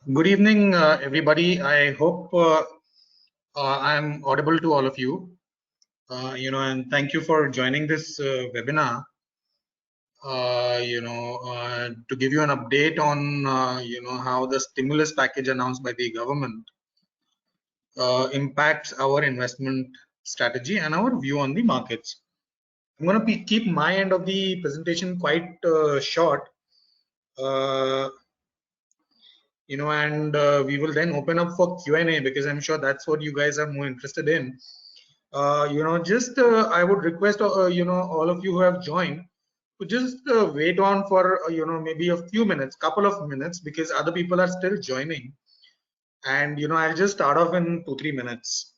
Good evening, everybody. I hope I'm audible to all of you. And thank you for joining this webinar. To give you an update on, how the stimulus package announced by the government impacts our investment strategy and our view on the markets. I'm going to keep my end of the presentation quite short. And we will then open up for Q&A because I'm sure that's what you guys are more interested in. I would request, all of you who have joined to just wait on for, maybe a few minutes, couple of minutes, because other people are still joining. And, I'll just start off in 2-3 minutes.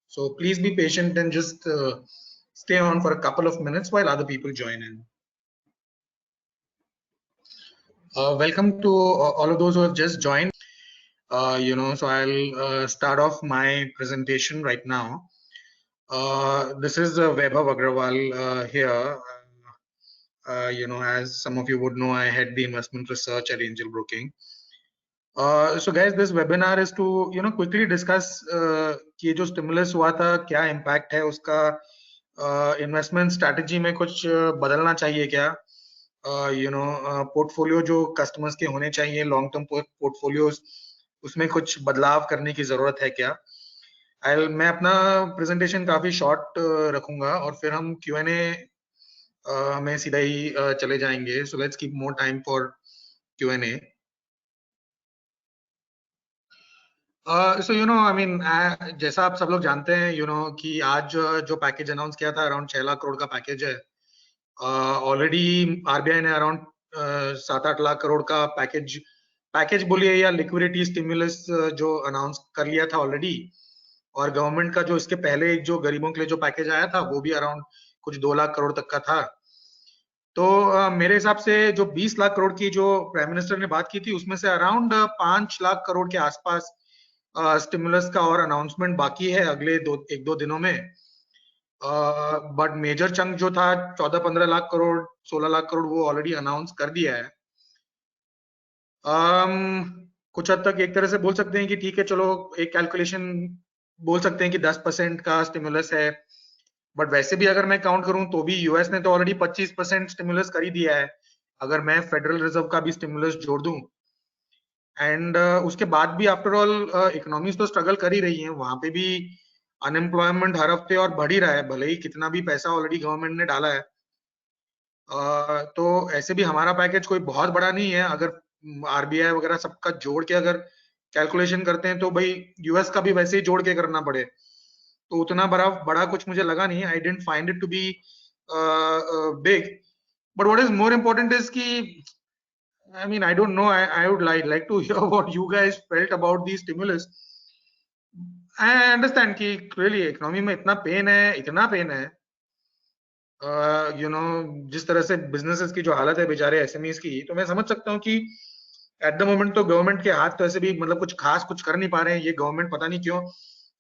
So please be patient and just stay on for a couple of minutes while other people join in. Welcome to all of those who have just joined. So I'll start off my presentation right now. This is Vaibhav Agrawal here. As some of you would know, I head the investment research at Angel Broking. So guys, this webinar is to quickly discuss कि जो stimulus हुआ था क्या impact है उसका, investment strategy में कुछ बदलना चाहिए क्या, portfolio जो customers के होने चाहिए long term portfolios उसमें कुछ बदलाव करने की जरूरत है क्या. मैं अपना प्रेजेंटेशन काफी शॉर्ट रखूंगा और फिर हम Q&A में सीधा ही चले जाएंगे. So let's keep more time for Q&A. जैसा आप सब लोग जानते हैं कि आज जो पैकेज अनाउंस किया था अराउंड 6 लाख करोड़ का पैकेज है. ऑलरेडी आरबीआई ने अराउंड 7-8 लाख करोड़ का पैकेज बोलिए या लिक्विडिटी स्टिमुलस जो अनाउंस कर लिया था ऑलरेडी. और गवर्नमेंट का जो इसके पहले एक जो गरीबों के लिए जो पैकेज आया था वो भी अराउंड कुछ 2 लाख करोड़ तक का था. तो मेरे हिसाब से जो 20 लाख करोड़ की जो प्राइम मिनिस्टर ने बात की थी उसमें से अराउंड 5 लाख करोड़ के आसपास स्टिमुलस का और अनाउंसमेंट बाकी है अगले 1-2 दिनों में. बट मेजर चंक जो था 14-15 लाख करोड़ 16 लाख करोड़ वो ऑलरेडी अनाउंस कर दिया है. कुछ हद तक एक तरह से बोल सकते हैं कि ठीक है, चलो एक कैलकुलेशन बोल सकते हैं कि 10% का स्टिमुलस है. बट वैसे भी अगर मैं काउंट करूं तो भी यूएस ने तो ऑलरेडी 25% स्टिमुलस कर ही दिया है अगर मैं फेडरल रिजर्व का भी स्टिमुलस जोड़ दूं. एंड उसके बाद भी आफ्टर ऑल इकोनॉमीज तो स्ट्रगल कर ही रही हैं. वहां पे भी अनएम्प्लॉयमेंट हर हफ्ते और बढ़ ही रहा है भले ही कितना भी पैसा ऑलरेडी गवर्नमेंट ने डाला है. तो ऐसे भी हमारा पैकेज कोई बहुत बड़ा नहीं है. अगर आरबीआई वगैरह सबका जोड़ के अगर कैलकुलेशन करते हैं तो भाई यूएस का भी वैसे ही जोड़ के करना पड़े तो उतना बड़ा कुछ मुझे लगा नहीं. I didn't find it to be big. But what is more important is कि I don't know. I would like to hear what you guys felt about the stimulus. I understand कि clearly इकोनॉमी में इतना pen है जिस तरह से businesses की जो हालत है बेचारे एसएमईज की, तो मैं समझ सकता हूँ कि एट द मोमेंट तो गवर्नमेंट के हाथ तो ऐसे भी मतलब कुछ खास कुछ कर नहीं पा रहे हैं. ये गवर्नमेंट पता नहीं क्यों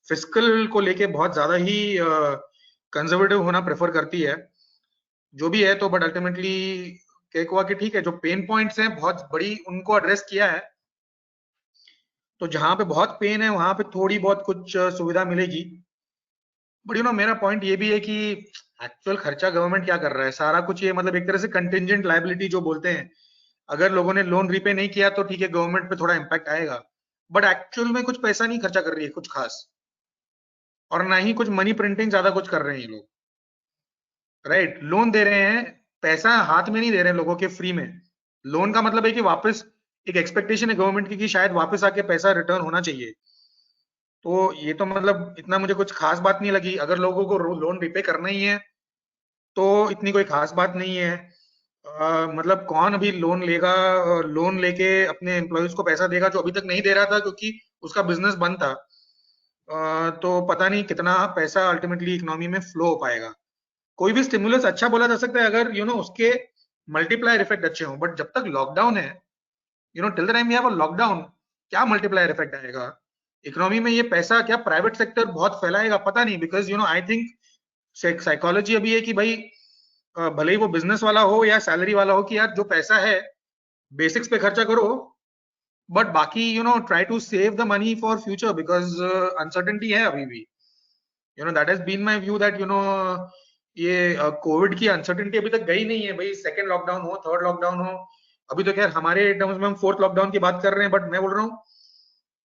फिस्कल को लेके बहुत ज्यादा ही कंजर्वेटिव होना प्रेफर करती है. जो भी है तो बट अल्टीमेटली एक हुआ कि ठीक है, जो पेन पॉइंट्स हैं बहुत बड़ी उनको एड्रेस किया है. तो जहां पे बहुत पेन है वहां पे थोड़ी बहुत कुछ सुविधा मिलेगी. बट मेरा पॉइंट ये भी है कि एक्चुअल खर्चा गवर्नमेंट क्या कर रहा है सारा कुछ ये मतलब एक तरह से कंटिंजेंट लायबिलिटी जो बोलते हैं. अगर लोगों ने लोन रीपे नहीं किया तो ठीक है गवर्नमेंट पे थोड़ा इम्पैक्ट आएगा. बट एक्चुअल में कुछ पैसा नहीं खर्चा कर रही है कुछ खास, और ना ही कुछ मनी प्रिंटिंग ज्यादा कुछ कर रहे हैं ये लोग. राइट, लोन दे रहे हैं, पैसा हाथ में नहीं दे रहे हैं लोगों के फ्री में. लोन का मतलब है कि वापस एक एक्सपेक्टेशन है गवर्नमेंट की कि शायद वापस आके पैसा रिटर्न होना चाहिए. तो ये तो मतलब इतना मुझे कुछ खास बात नहीं लगी. अगर लोगों को लोन रिपे करना ही है तो इतनी कोई खास बात नहीं है. मतलब कौन अभी लोन लेगा, लोन लेके अपने एम्प्लॉयज को पैसा देगा जो अभी तक नहीं दे रहा था क्योंकि उसका बिजनेस बंद था. तो पता नहीं कितना पैसा अल्टीमेटली इकोनॉमी में फ्लो हो पाएगा. कोई भी स्टिमुलस अच्छा बोला जा सकता है अगर उसके मल्टीप्लायर इफेक्ट अच्छे हों. बट जब तक लॉकडाउन है, till the time we have a lockdown, क्या मल्टीप्लायर इफेक्ट आएगा इकोनॉमी में? ये पैसा क्या प्राइवेट सेक्टर बहुत फैलाएगा? पता नहीं. बिकॉज आई थिंक साइकोलॉजी अभी है कि भाई भले ही वो बिजनेस वाला हो या सैलरी वाला हो कि यार जो पैसा है बेसिक्स पे खर्चा करो, बट बाकी try to save the money for future, because uncertainty है अभी भी. That has been my view that ये कोविड की अनसर्टेनिटी अभी तक गई नहीं है भाई. सेकंड लॉकडाउन हो, थर्ड लॉकडाउन हो, अभी तो खैर हमारे टर्म्स में हम फोर्थ लॉकडाउन की बात कर रहे हैं, बट मैं बोल रहा हूँ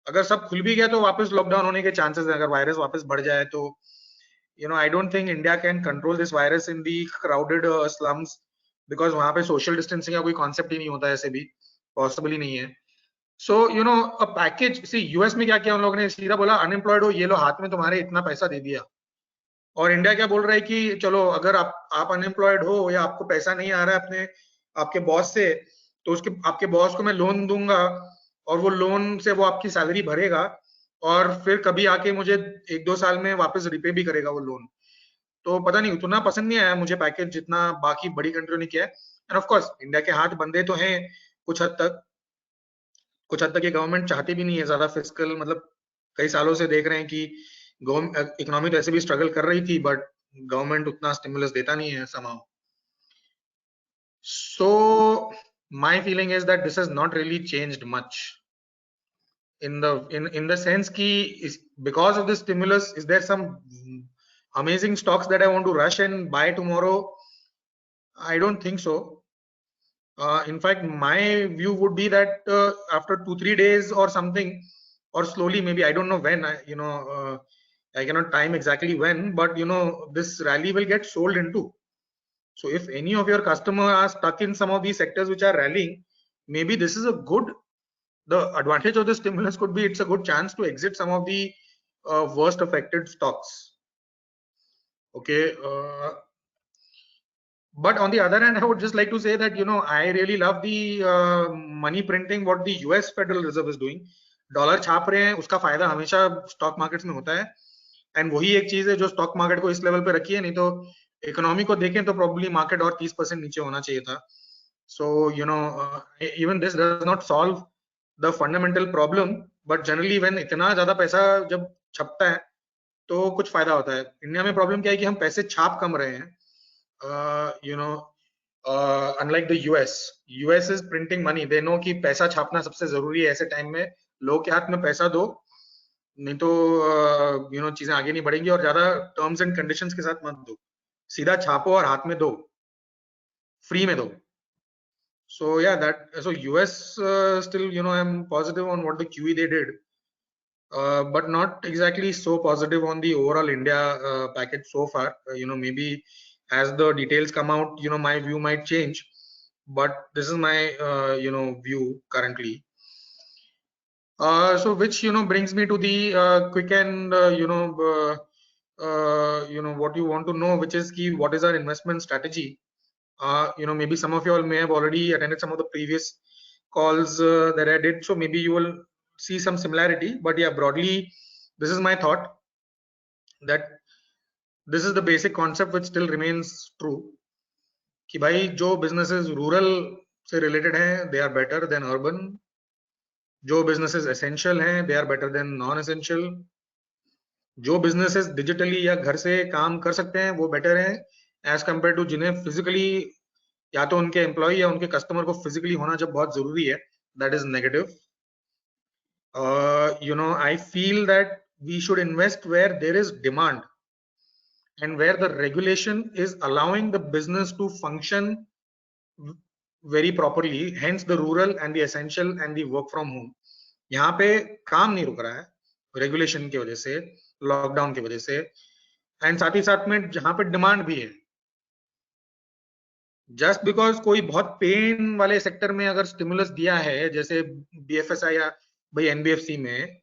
अगर सब खुल भी गया तो वापस लॉकडाउन होने के चांसेस है, अगर वायरस वापस बढ़ जाए तो. I don't think India can control this virus in the crowded slums, because वहां पे social distancing का कोई concept ही नहीं होता है, ऐसे भी possible ही नहीं है. So a package, see US में क्या किया उन लोगों ने, सीधा बोला अनएम्प्लॉयड हो ये लो हाथ में तुम्हारे इतना पैसा दे दिया. और इंडिया क्या बोल रहा है कि चलो अगर आप अनएम्प्लॉयड हो या आपको पैसा नहीं आ रहा है अपने आपके बॉस से, तो उसके आपके बॉस को मैं लोन दूंगा, और वो लोन से वो आपकी सैलरी भरेगा, और फिर कभी आके मुझे 1-2 साल में वापस रिपे भी करेगा वो लोन. तो पता नहीं, उतना पसंद नहीं आया मुझे पैकेज जितना बाकी बड़ी कंट्रियों ने किया है. एंड ऑफ कोर्स इंडिया के हाथ बंधे तो हैं कुछ हद तक. कुछ हद तक ये गवर्नमेंट चाहती भी नहीं है ज्यादा फिस्कल, मतलब कई सालों से देख रहे हैं कि इकोनॉमी तो ऐसे भी स्ट्रगल कर रही थी, बट गवर्नमेंट उतना स्टिमुलस देता नहीं है somehow. So my feeling is that this has not really changed much in the sense ki because of the stimulus, is there some amazing stocks that I want to rush and buy tomorrow? I don't think so. In fact, my view would be that after 2-3 days or something, or slowly, maybe I don't know when. I cannot time exactly when, but this rally will get sold into. So if any of your customers are stuck in some of these sectors which are rallying, maybe this is a good. The advantage of the stimulus could be it's a good chance to exit some of the worst affected stocks. Okay. But on the other hand, I would just like to say that I really love the money printing what the US Federal Reserve is doing. Dollar छाप रहे हैं, उसका फायदा हमेशा stock markets में होता है. And वही एक चीज है जो स्टॉक मार्केट को इस लेवल पे रखी है, नहीं तो इकोनॉमी को देखें तो प्रोबेबली मार्केट और 30% नीचे होना चाहिए था. So even this does not solve the fundamental problem, but generally when इतना ज्यादा पैसा जब छपता है तो कुछ फायदा होता है. इंडिया में प्रॉब्लम क्या है कि हम पैसे छाप कम रहे हैं. Unlike the US is printing money. They know कि पैसा छापना सबसे जरूरी है ऐसे टाइम में. लोगों के हाथ में पैसा दो, नहीं तो चीजें आगे नहीं बढ़ेंगी, और ज्यादा टर्म्स एंड कंडीशंस के साथ मत दो, सीधा छापो और हाथ में दो, फ्री में दो. So yeah, so US still I'm positive on what the QE they did, but not exactly so positive on the overall India package so far. Maybe as the details come out, my view might change, but this is my view currently. So which brings me to the quick and what you want to know, which is key, what is our investment strategy. Maybe some of you all may have already attended some of the previous calls that I did, so maybe you will see some similarity, but yeah, broadly this is my thought, that this is the basic concept which still remains true, कि भाई जो businesses rural से related हैं, they are better than urban. जो businesses essential हैं, they are better than non-essential. जो businesses digitally या घर से काम कर सकते हैं वो better हैं as compared to जिन्हें physically या तो उनके एम्प्लॉय या उनके कस्टमर को फिजिकली होना जब बहुत जरूरी है, that is negative. I feel that we should invest where there is demand and where the regulation is allowing the business to function very properly, hence the rural and the essential and the work from home. यहाँ पे काम नहीं रुक रहा है regulation की वजह से, लॉकडाउन की वजह से, एंड साथ ही साथ में जहां पे डिमांड भी है. जस्ट बिकॉज कोई बहुत पेन वाले सेक्टर में अगर स्टिमुलस दिया है, जैसे बीएफएसआई या भाई एनबीएफसी में,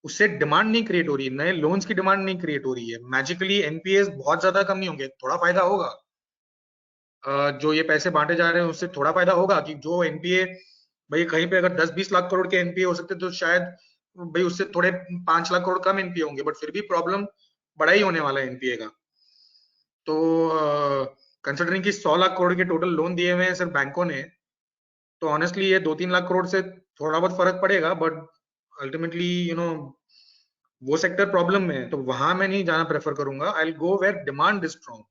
उससे डिमांड नहीं क्रिएट हो रही, नए लोन्स की डिमांड नहीं क्रिएट हो रही है. मैजिकली एनपीएस बहुत ज्यादा कम नहीं होंगे, थोड़ा फायदा होगा. जो ये पैसे बांटे जा रहे हैं उससे थोड़ा फायदा होगा, कि जो एनपीए भाई कहीं पे अगर 10-20 लाख करोड़ के एनपीए हो सकते तो शायद भाई उससे थोड़े 5 लाख करोड़ कम एनपीए होंगे, बट फिर भी प्रॉब्लम बड़ा ही होने वाला है एनपीए का. तो कंसिडरिंग कि 100 लाख करोड़ के टोटल लोन दिए हुए हैं सिर्फ बैंकों ने, तो ऑनेस्टली ये 2-3 लाख करोड़ से थोड़ा बहुत फर्क पड़ेगा, बट अल्टीमेटली वो सेक्टर प्रॉब्लम में है, तो वहां मैं नहीं जाना प्रेफर करूंगा. I will go where demand is strong.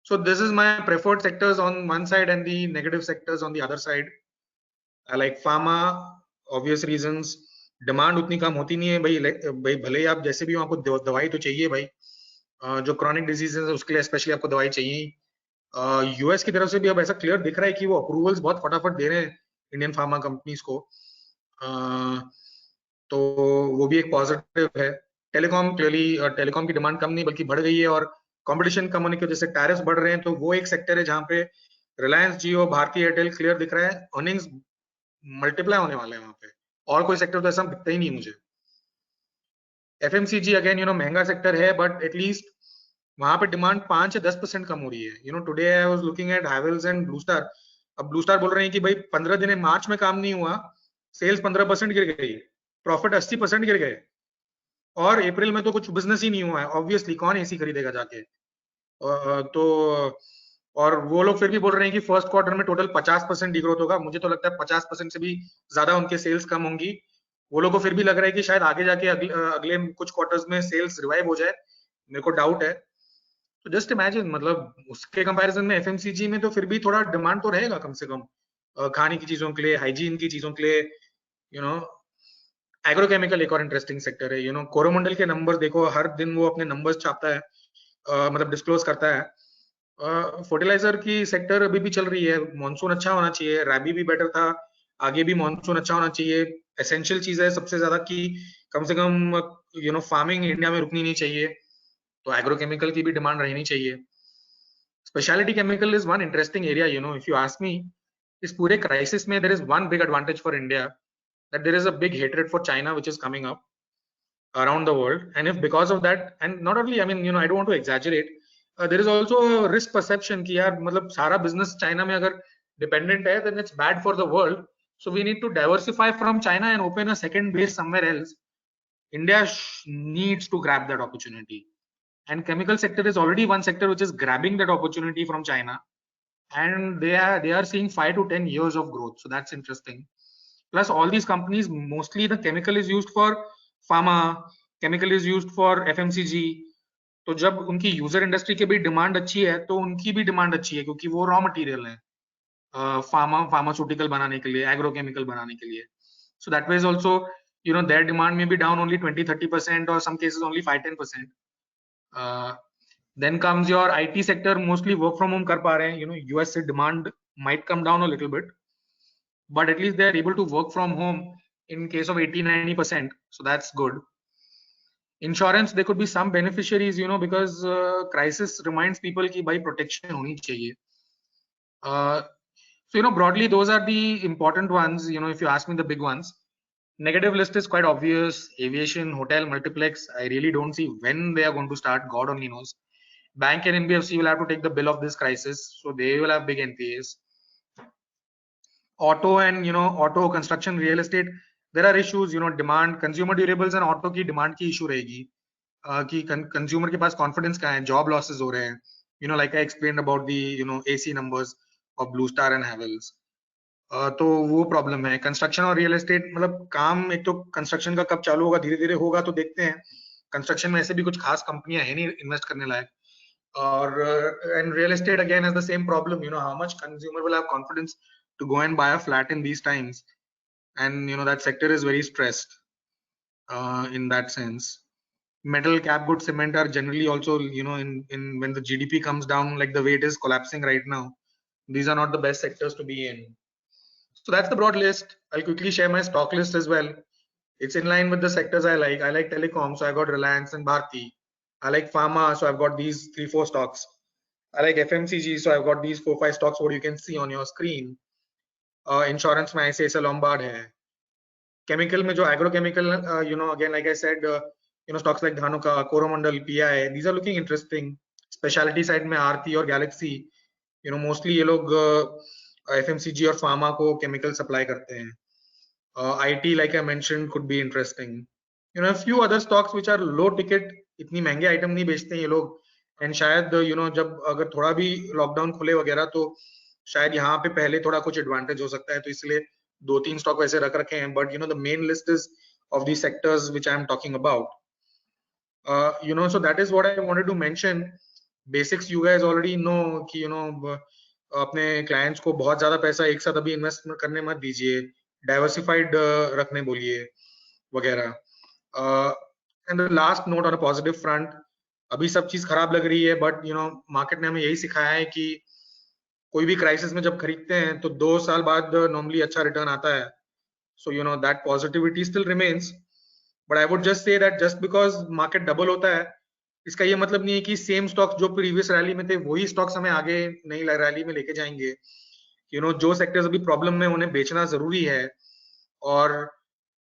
So this is my preferred sectors on one side and the negative sectors on the other side. I like pharma, obvious reasons. Demand उतनी कम होती नहीं है भाई, भाई भले ही आप जैसे भी हो, आपको दवाई तो चाहिए भाई। जो क्रॉनिक डिजीजेस है उसके लिए स्पेशली आपको दवाई चाहिए। यूएस की तरफ से भी अब ऐसा क्लियर दिख रहा है कि वो अप्रूवल्स बहुत फटाफट दे रहे हैं इंडियन फार्मा कंपनीज को। तो वो भी एक पॉजिटिव है। टेलीकॉम क्लियरली, टेलीकॉम की डिमांड कम नहीं बल्कि बढ़ गई है, और कंपटीशन कम होने की वजह से टैरिफ्स बढ़ रहे हैं, तो वो एक सेक्टर है जहां पे रिलायंस जियो, भारती एयरटेल क्लियर दिख रहा है अर्निंग्स मल्टीप्लाई होने वाले हैं वहां पे। और कोई सेक्टर तो ऐसा दिखता ही नहीं मुझे। एफएमसीजी अगेन महंगा सेक्टर है, बट एटलीस्ट वहां पे डिमांड 5 या 10% कम हो रही है। Today I was looking at Havells and blue star. अब ब्लू स्टार बोल रहे हैं कि भाई 15 दिन मार्च में काम नहीं हुआ, सेल्स 15% गिर गई, प्रॉफिट 80% गिर गए, और अप्रैल में तो कुछ बिजनेस ही नहीं हुआ है। ऑब्वियसली कौन एसी खरीदेगा जाके। तो और वो लोग फिर भी बोल रहे हैं कि फर्स्ट क्वार्टर में टोटल 50% डिग्रोथ होगा। मुझे तो लगता है 50% से भी ज्यादा उनके सेल्स कम होंगी। वो लोग को फिर भी लग रहा है कि शायद आगे जाके अगले कुछ क्वार्टर्स में सेल्स रिवाइव हो जाए। मेरे को डाउट है। तो जस्ट इमेजिन, मतलब उसके कंपैरिजन में एफएमसीजी में तो फिर भी थोड़ा डिमांड तो रहेगा कम से कम, खाने की चीजों के लिए, हाइजीन की चीजों के लिए। यू नो एग्रोकेमिकल एक और इंटरेस्टिंग सेक्टर है। कोरोमंडल के नंबर्स देखो, हर दिन वो अपने नंबर्स छापता है, मतलब डिस्क्लोज करता है। फर्टिलाइजर की सेक्टर अभी भी चल रही है, मॉनसून अच्छा होना चाहिए, रैबी भी बेटर था, आगे भी मॉनसून अच्छा होना चाहिए। एसेंशियल चीज है सबसे ज्यादा कि कम से कम फार्मिंग इंडिया में रुकनी नहीं चाहिए, तो एग्रोकेमिकल की भी डिमांड रहनी चाहिए। Speciality chemical is one interesting area. If you ask me, इस पूरे क्राइसिस में there is one big advantage for India, that there is a big hatred for China which is coming up around the world. And if because of that, and not only, I mean, I don't want to exaggerate, there is also a risk perception कि यार मतलब सारा business China में अगर dependent है, then it's bad for the world. So we need to diversify from China and open a second base somewhere else. India needs to grab that opportunity. And chemical sector is already one sector which is grabbing that opportunity from China. And they are seeing 5 to 10 years of growth. So that's interesting. Plus all these companies, mostly the chemical is used for pharma, chemical is used for FMCG. तो जब उनकी user industry की भी demand अच्छी है तो उनकी भी डिमांड अच्छी है, क्योंकि वो रॉ मटेरियल है फार्मास्यूटिकल बनाने के लिए, एग्रोकेमिकल बनाने के लिए। So that way is also there demand में बी डाउन ओनली 20-30% और some cases only 5-10%। Then comes your IT sector, mostly work from home कर पा रहे हैं। यूएस से demand might come down a little bit, but at least they are able to work from home in case of 80-90%, so that's good. Insurance, there could be some beneficiaries, because crisis reminds people ki bhai protection honi chahiye. So broadly those are the important ones. If you ask me, the big ones. Negative list is quite obvious: aviation, hotel, multiplex. I really don't see when they are going to start. God only knows. Bank and NBFC will have to take the bill of this crisis, so they will have big NPAs. Auto and auto construction, real estate, there are issues. Demand, consumer durables and auto की demand की issue रहेगी, कि consumer के पास confidence कहाँ है, job losses हो रहे हैं, like I explained about the AC numbers of Blue Star and Havells. तो वो प्रॉब्लम है। कंस्ट्रक्शन और रियल एस्टेट, मतलब काम एक तो कंस्ट्रक्शन का कब चालू होगा, धीरे धीरे होगा तो देखते हैं। कंस्ट्रक्शन में ऐसे भी कुछ खास कंपनियां है नहीं इन्वेस्ट करने लायक। और and real estate again has the same problem, how much consumer will have confidence to go and buy a flat in these times. And that sector is very stressed in that sense. Metal, cap goods, cement are generally also, in when the GDP comes down like the way it is collapsing right now, these are not the best sectors to be in. So that's the broad list. I'll quickly share my stock list as well. It's in line with the sectors I like. I like telecom, so I got Reliance and Bharti. I like pharma, so I've got these 3-4 stocks. I like FMCG, so I've got these 4-5 stocks, what you can see on your screen. Insurance में ICICI Lombard है। Chemical में जो agrochemical, again like I said, stocks like Dhanuka, Coromandel, PI, these are looking interesting. Speciality side में आरती और Galaxy, mostly ये लोग FMCG और pharma को केमिकल सप्लाई करते हैं। IT, like I mentioned, could be interesting. Few other stocks which are low ticket, इतनी महंगे आइटम नहीं बेचते ये लोग, एंड शायद जब अगर थोड़ा भी लॉकडाउन खुले वगैरह तो शायद यहाँ पे पहले थोड़ा कुछ एडवांटेज हो सकता है, तो इसलिए 2-3 स्टॉक वैसे रख रखे हैं। But the main list is of the sectors which I am talking about. So that is what I wanted to mention. Basics you guys already know कि अपने क्लाइंट्स को बहुत ज्यादा पैसा एक साथ अभी इन्वेस्ट करने मत दीजिए, डाइवर्सिफाइड रखने बोलिए वगैरह। And the last note on a positive front, अभी सब चीज खराब लग रही है, बट मार्केट ने हमें यही सिखाया है कि कोई भी क्राइसिस में जब खरीदते हैं तो 2 साल बाद नॉर्मली अच्छा रिटर्न आता है। So that positivity still remains, but I would just say that just because market double होता है, इसका ये मतलब नहीं है कि सेम स्टॉक्स जो प्रीवियस रैली में थे वही स्टॉक्स हमें आगे नई रैली में लेके जाएंगे। जो सेक्टर्स अभी प्रॉब्लम में उन्हें बेचना जरूरी है, और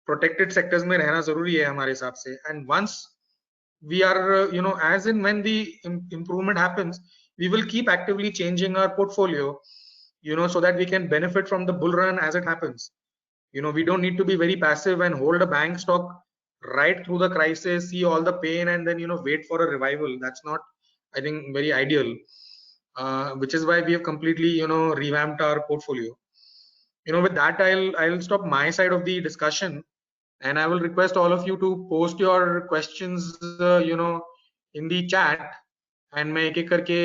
प्रोटेक्टेड सेक्टर्स में रहना जरूरी है हमारे हिसाब से। And once we are as in when the improvement happens, we will keep actively changing our portfolio, so that we can benefit from the bull run as it happens. We don't need to be very passive and hold a bank stock right through the crisis, see all the pain, and then wait for a revival. That's not, I think, very ideal. Which is why we have completely revamped our portfolio. With that, I'll stop my side of the discussion, and I will request all of you to post your questions in the chat, and मैं एक एक करके